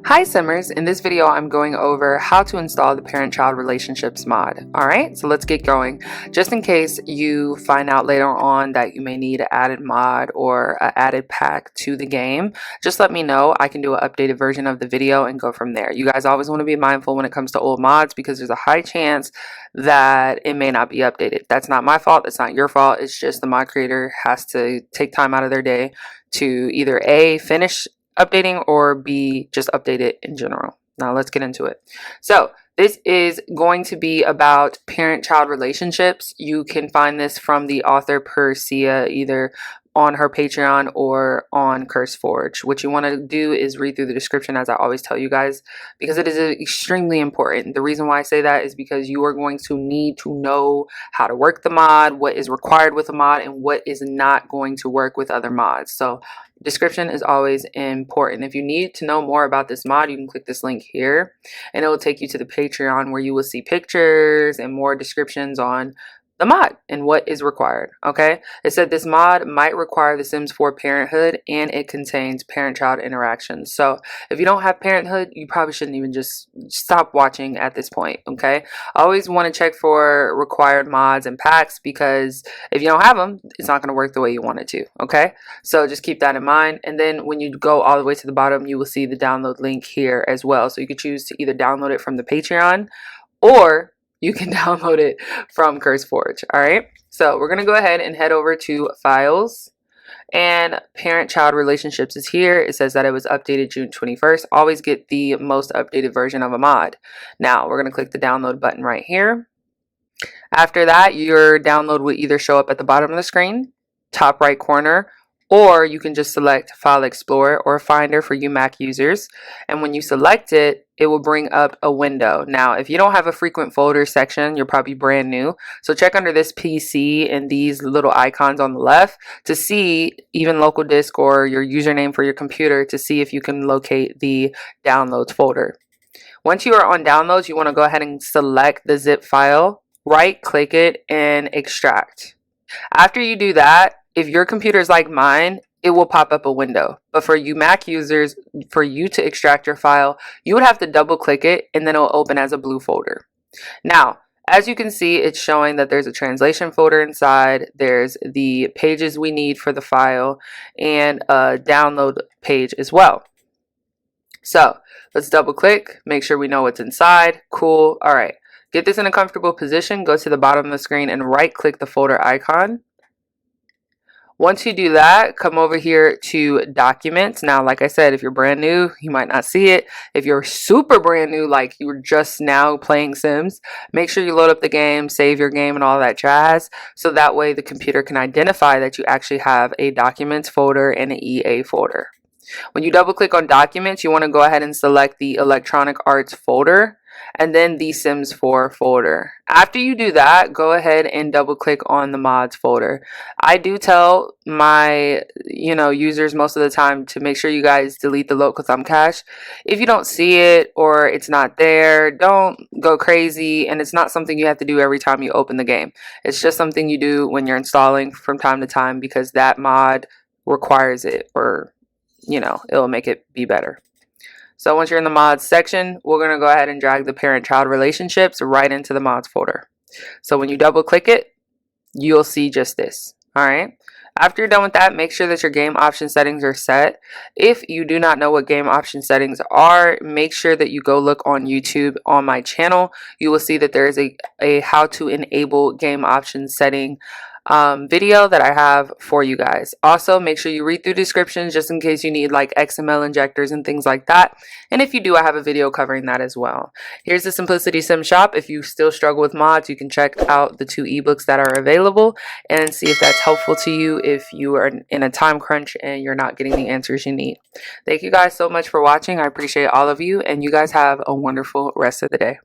Hi Simmers, in this video I'm going over how to install the parent-child relationships mod. Alright, so let's get going. Just in case you find out later on that you may need an added mod or an added pack to the game, just let me know. I can do an updated version of the video and go from there. You guys always want to be mindful when it comes to old mods because there's a high chance that it may not be updated. That's not my fault, that's not your fault, it's just the mod creator has to take time out of their day to either A, finish updating, or B, just update it in general. Now let's get into it. So this is going to be about parent-child relationships. You can find this from the author Persia either on her Patreon or on CurseForge. What you want to do is read through the description, as I always tell you guys, because it is extremely important. The reason why I say that is because you are going to need to know how to work the mod, what is required with a mod, and what is not going to work with other mods. So description is always important. If you need to know more about this mod, you can click this link here and it will take you to the Patreon where you will see pictures and more descriptions on the mod and what is required. Okay, it said this mod might require The Sims 4 parenthood and it contains parent-child interactions. So if you don't have parenthood, you probably shouldn't even just stop watching at this point. Okay, always want to check for required mods and packs because if you don't have them, it's not going to work the way you want it to. Okay, so just keep that in mind. And then when you go all the way to the bottom, you will see the download link here as well. So you could choose to either download it from the Patreon or you can download it from CurseForge. All right, so we're going to go ahead and head over to Files, and Parent-Child Relationships is here. It says that it was updated June 21st. Always get the most updated version of a mod. Now we're going to click the download button right here. After that, your download will either show up at the bottom of the screen, top right corner, or you can just select File Explorer or Finder for you Mac users. And when you select it, it will bring up a window. Now, if you don't have a frequent folder section, you're probably brand new. So check under this PC and these little icons on the left to see even local disk or your username for your computer to see if you can locate the downloads folder. Once you are on downloads, you want to go ahead and select the zip file, right click it and extract. After you do that, if your computer is like mine, it will pop up a window. But for you Mac users, for you to extract your file, you would have to double click it and then it will open as a blue folder. Now, as you can see, it's showing that there's a translation folder inside, there's the pages we need for the file, and a download page as well. So let's double click, make sure we know what's inside. Cool. All right. Get this in a comfortable position, go to the bottom of the screen and right click the folder icon. Once you do that, come over here to Documents. Now, like I said, if you're brand new, you might not see it. If you're super brand new, like you're just now playing Sims, make sure you load up the game, save your game and all that jazz. So that way the computer can identify that you actually have a Documents folder and an EA folder. When you double click on Documents, you want to go ahead and select the Electronic Arts folder and then the Sims 4 folder. After you do that, go ahead and double click on the mods folder. I do tell my users most of the time to make sure you guys delete the local thumb cache. If you don't see it or it's not there, don't go crazy, and it's not something you have to do every time you open the game. It's just something you do when you're installing from time to time because that mod requires it, or it'll make it be better. So once you're in the mods section, we're going to go ahead and drag the parent-child relationships right into the mods folder. So when you double click it, you'll see just this. All right. After you're done with that, make sure that your game option settings are set. If you do not know what game option settings are, make sure that you go look on YouTube on my channel. You will see that there is a how to enable game option setting video that I have for you guys. Also, make sure you read through descriptions just in case you need like XML injectors and things like that. And if you do, I have a video covering that as well. Here's the Simplicity Sim Shop. If you still struggle with mods, you can check out the 2 ebooks that are available and see if that's helpful to you if you are in a time crunch and you're not getting the answers you need. Thank you guys so much for watching. I appreciate all of you, and you guys have a wonderful rest of the day.